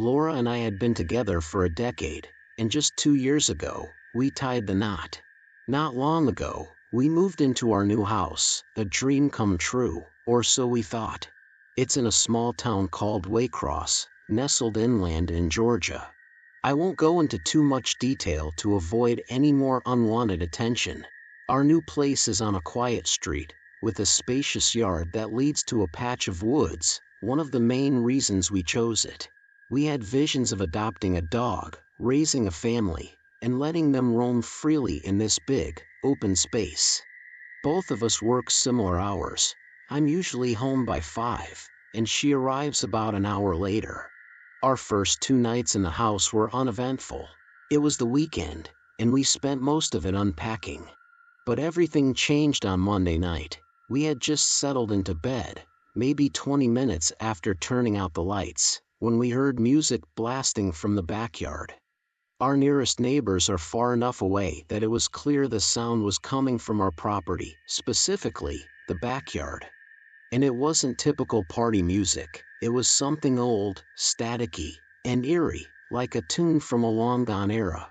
Laura and I had been together for a decade, and just 2 years ago, we tied the knot. Not long ago, we moved into our new house, a dream come true, or so we thought. It's in a small town called Waycross, nestled inland in Georgia. I won't go into too much detail to avoid any more unwanted attention. Our new place is on a quiet street, with a spacious yard that leads to a patch of woods, one of the main reasons we chose it. We had visions of adopting a dog, raising a family, and letting them roam freely in this big, open space. Both of us work similar hours. I'm usually home by 5, and she arrives about an hour later. Our first 2 nights in the house were uneventful. It was the weekend, and we spent most of it unpacking. But everything changed on Monday night. We had just settled into bed, maybe 20 minutes after turning out the lights, when we heard music blasting from the backyard. Our nearest neighbors are far enough away that it was clear the sound was coming from our property, specifically, the backyard. And it wasn't typical party music, it was something old, staticky, and eerie, like a tune from a long-gone era.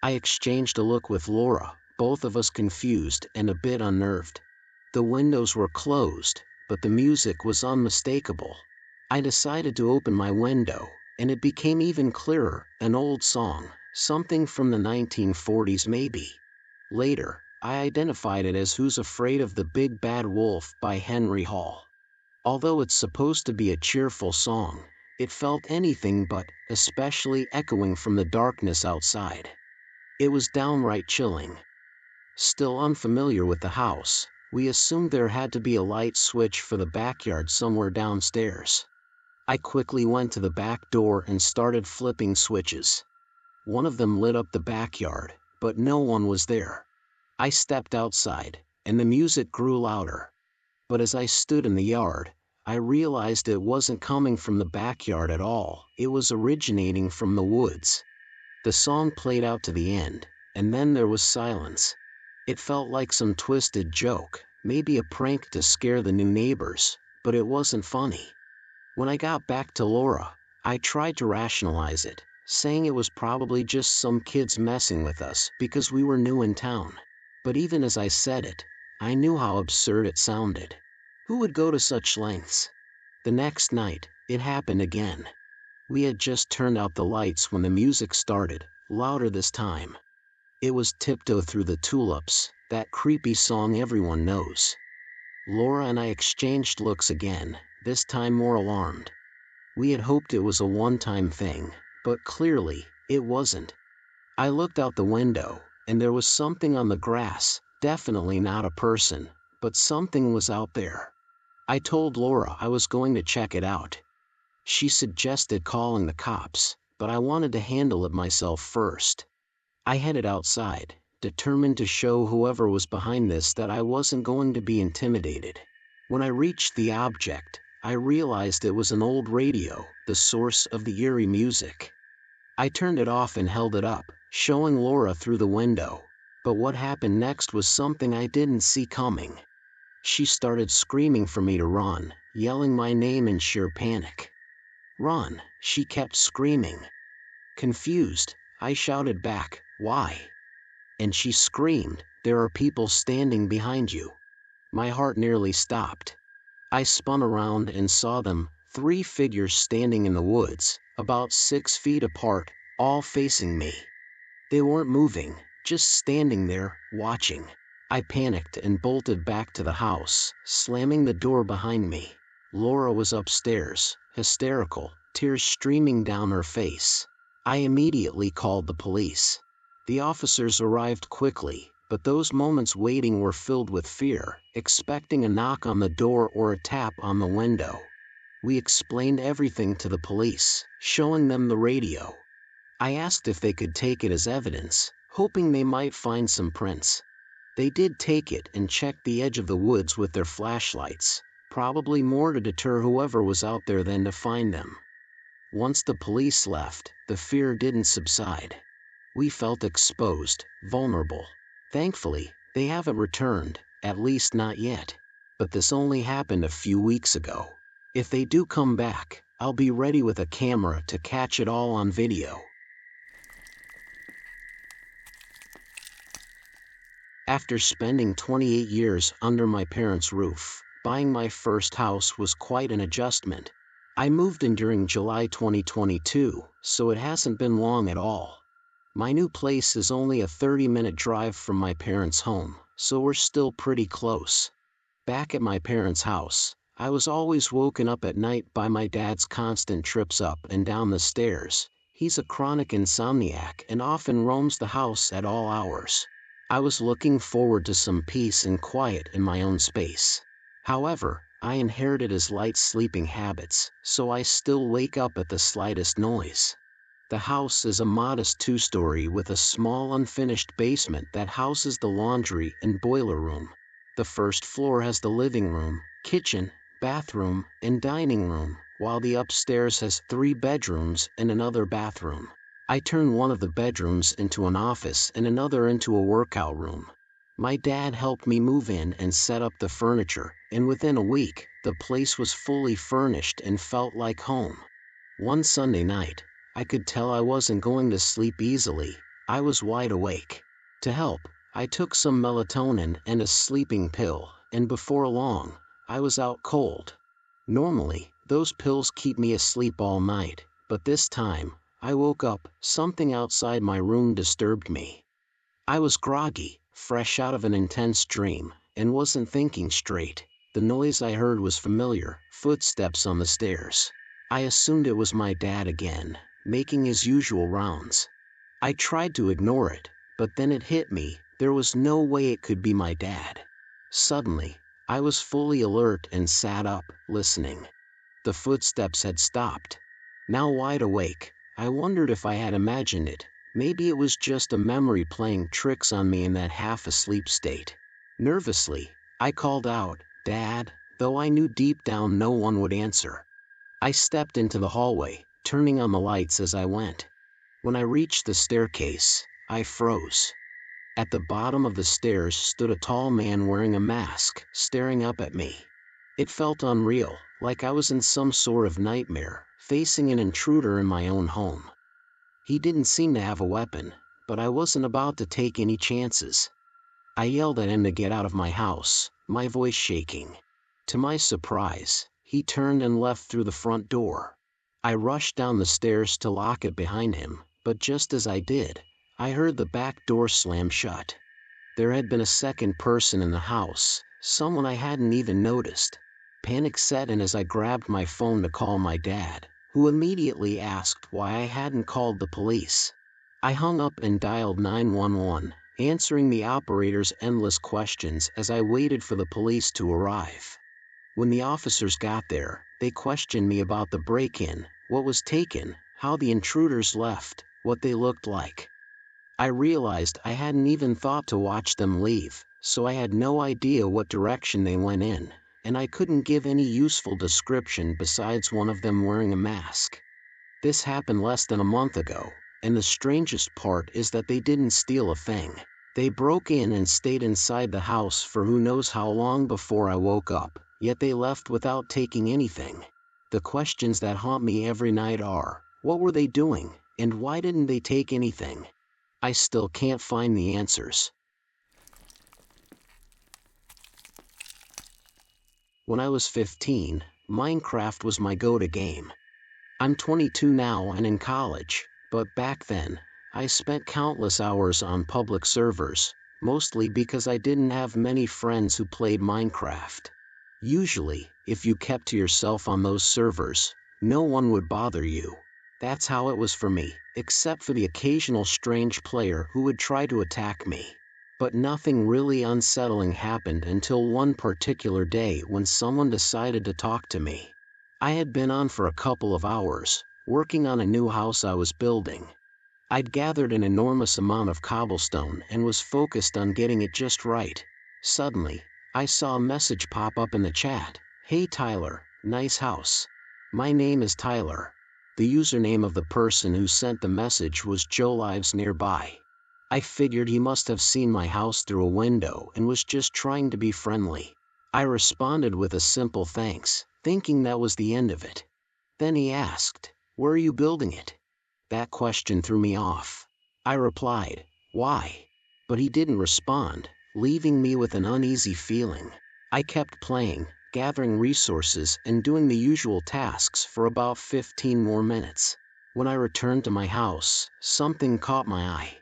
I exchanged a look with Laura, both of us confused and a bit unnerved. The windows were closed, but the music was unmistakable. I decided to open my window, and it became even clearer, an old song, something from the 1940s maybe. Later, I identified it as Who's Afraid of the Big Bad Wolf by Henry Hall. Although it's supposed to be a cheerful song, it felt anything but, especially echoing from the darkness outside. It was downright chilling. Still unfamiliar with the house, we assumed there had to be a light switch for the backyard somewhere downstairs. I quickly went to the back door and started flipping switches. One of them lit up the backyard, but no one was there. I stepped outside, and the music grew louder. But as I stood in the yard, I realized it wasn't coming from the backyard at all, it was originating from the woods. The song played out to the end, and then there was silence. It felt like some twisted joke, maybe a prank to scare the new neighbors, but it wasn't funny. When I got back to Laura, I tried to rationalize it, saying it was probably just some kids messing with us because we were new in town. But even as I said it, I knew how absurd it sounded. Who would go to such lengths? The next night, it happened again. We had just turned out the lights when the music started, louder this time. It was Tiptoe Through the Tulips, that creepy song everyone knows. Laura and I exchanged looks again, this time more alarmed. We had hoped it was a one-time thing, but clearly, it wasn't. I looked out the window, and there was something on the grass, definitely not a person, but something was out there. I told Laura I was going to check it out. She suggested calling the cops, but I wanted to handle it myself first. I headed outside, determined to show whoever was behind this that I wasn't going to be intimidated. When I reached the object, I realized it was an old radio, the source of the eerie music. I turned it off and held it up, showing Laura through the window. But what happened next was something I didn't see coming. She started screaming for me to run, yelling my name in sheer panic. "Run," she kept screaming. Confused, I shouted back, "Why?" And she screamed, "There are people standing behind you." My heart nearly stopped. I spun around and saw them, 3 figures standing in the woods, about 6 feet apart, all facing me. They weren't moving, just standing there, watching. I panicked and bolted back to the house, slamming the door behind me. Laura was upstairs, hysterical, tears streaming down her face. I immediately called the police. The officers arrived quickly, but those moments waiting were filled with fear, expecting a knock on the door or a tap on the window. We explained everything to the police, showing them the radio. I asked if they could take it as evidence, hoping they might find some prints. They did take it and checked the edge of the woods with their flashlights, probably more to deter whoever was out there than to find them. Once the police left, the fear didn't subside. We felt exposed, vulnerable. Thankfully, they haven't returned, at least not yet. But this only happened a few weeks ago. If they do come back, I'll be ready with a camera to catch it all on video. After spending 28 years under my parents' roof, buying my first house was quite an adjustment. I moved in during July 2022, so it hasn't been long at all. My new place is only a 30-minute drive from my parents' home, so we're still pretty close. Back at my parents' house, I was always woken up at night by my dad's constant trips up and down the stairs. He's a chronic insomniac and often roams the house at all hours. I was looking forward to some peace and quiet in my own space. However, I inherited his light sleeping habits, so I still wake up at the slightest noise. The house is a modest two-story with a small unfinished basement that houses the laundry and boiler room. The first floor has the living room, kitchen, bathroom, and dining room, while the upstairs has 3 bedrooms and another bathroom. I turned one of the bedrooms into an office and another into a workout room. My dad helped me move in and set up the furniture, and within a week, the place was fully furnished and felt like home. One Sunday night, I could tell I wasn't going to sleep easily. I was wide awake. To help, I took some melatonin and a sleeping pill, and before long, I was out cold. Normally, those pills keep me asleep all night, but this time, I woke up, something outside my room disturbed me. I was groggy, fresh out of an intense dream, and wasn't thinking straight. The noise I heard was familiar, footsteps on the stairs. I assumed it was my dad again, making his usual rounds. I tried to ignore it, but then it hit me, there was no way it could be my dad. Suddenly, I was fully alert and sat up, listening. The footsteps had stopped. Now wide awake, I wondered if I had imagined it. Maybe it was just a memory playing tricks on me in that half-asleep state. Nervously, I called out, "Dad," though I knew deep down no one would answer. I stepped into the hallway, turning on the lights as I went. When I reached the staircase, I froze. At the bottom of the stairs stood a tall man wearing a mask, staring up at me. It felt unreal, like I was in some sort of nightmare, facing an intruder in my own home. He didn't seem to have a weapon, but I wasn't about to take any chances. I yelled at him to get out of my house, my voice shaking. To my surprise, he turned and left through the front door. I rushed down the stairs to lock it behind him, but just as I did, I heard the back door slam shut. There had been a second person in the house, someone I hadn't even noticed. Panic set in as I grabbed my phone to call my dad, who immediately asked why I hadn't called the police. I hung up and dialed 911, answering the operator's endless questions as I waited for the police to arrive. When the officers got there, they questioned me about the break-in, what was taken, how the intruders left, what they looked like. I realized I hadn't even thought to watch them leave, so I had no idea what direction they went in, and I couldn't give any useful description besides one of them wearing a mask. This happened less than a month ago, and the strangest part is that they didn't steal a thing. They broke in and stayed inside the house for who knows how long before I woke up, yet they left without taking anything. The questions that haunt me every night are, what were they doing, and why didn't they take anything? I still can't find the answers. When I was 15, Minecraft was my go-to game. I'm 22 now and in college, but back then, I spent countless hours on public servers, mostly because I didn't have many friends who played Minecraft. Usually, if you kept to yourself on those servers, no one would bother you. That's how it was for me, except for the occasional strange player who would try to attack me. But nothing really unsettling happened until one particular day when someone decided to talk to me. I had been on for a couple of hours, working on a new house I was building. I'd gathered an enormous amount of cobblestone and was focused on getting it just right. Suddenly, I saw a message pop up in the chat. "Hey Tyler, nice house. My name is Tyler." The username of the person who sent the message was Joe Lives Nearby. I figured he must have seen my house through a window and was just trying to be friendly. I responded with a simple thanks, thinking that was the end of it. Then he asked, "Where are you building it?" That question threw me off. I replied, "Why?" But he didn't respond, leaving me with an uneasy feeling. I kept playing, gathering resources and doing the usual tasks for about 15 more minutes. When I returned to my house, something caught my eye.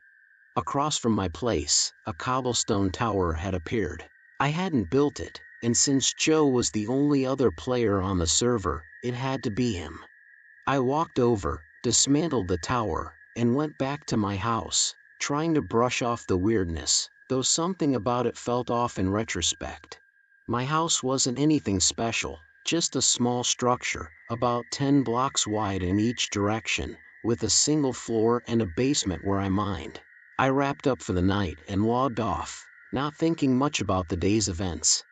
Across from my place, a cobblestone tower had appeared. I hadn't built it, and since Joe was the only other player on the server, it had to be him. I walked over, dismantled the tower, and went back to my house, trying to brush off the weirdness, though something about it felt off in retrospect. My house wasn't anything special, just a small structure, about 10 blocks wide in each direction, with a single floor and a basement where I mined. I wrapped up for the night and logged off, not thinking much about the day's events.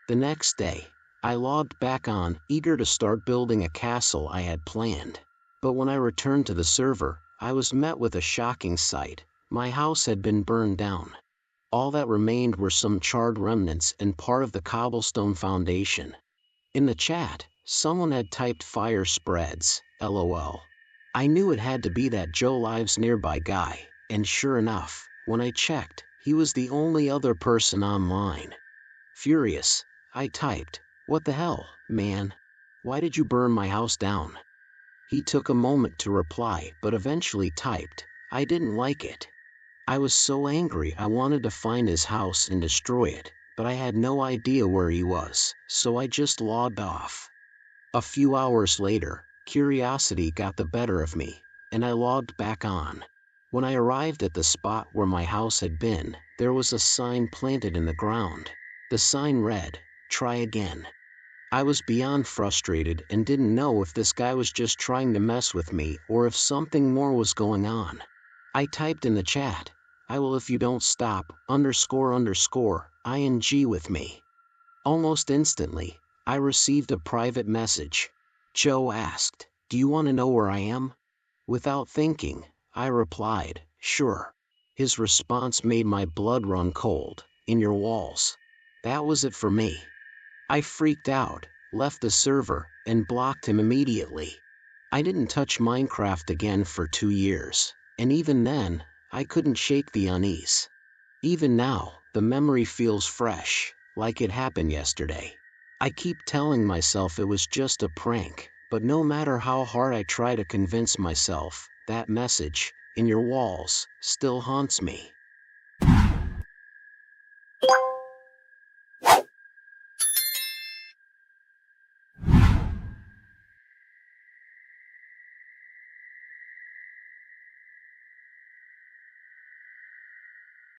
The next day, I logged back on, eager to start building a castle I had planned. But when I returned to the server, I was met with a shocking sight. My house had been burned down. All that remained were some charred remnants and part of the cobblestone foundation. In the chat, someone had typed "fire spreads, LOL." I knew it had to be that Joe Lives Nearby guy, and sure enough, when I checked, he was the only other person online. Furious, I typed, "What the hell, man? Why did you burn my house down?" He took a moment to reply but eventually typed, "I didn't like it." I was so angry I wanted to find his house and destroy it, but I had no idea where he was, so I just logged off. A few hours later, curiosity got the better of me, and I logged back on. When I arrived at the spot where my house had been, there was a sign planted in the ground. The sign read, "Try again." I was beyond frustrated and didn't know if this guy was just trying to mess with me or if something more was going on. I typed in the chat, "I will if you don't stop, ___, ing with me." Almost instantly, I received a private message. Joe asked, "Do you want to know where I am?" Without thinking, I replied, "Sure." His response made my blood run cold. "In your walls." That was it for me. I freaked out, left the server, and blocked him immediately. I didn't touch Minecraft again for 2 years, and even then, I couldn't shake the unease. Even now, the memory feels fresh, like it happened yesterday. I keep telling myself it was just a prank, but no matter how hard I try to convince myself, that message, "in your walls," still haunts me.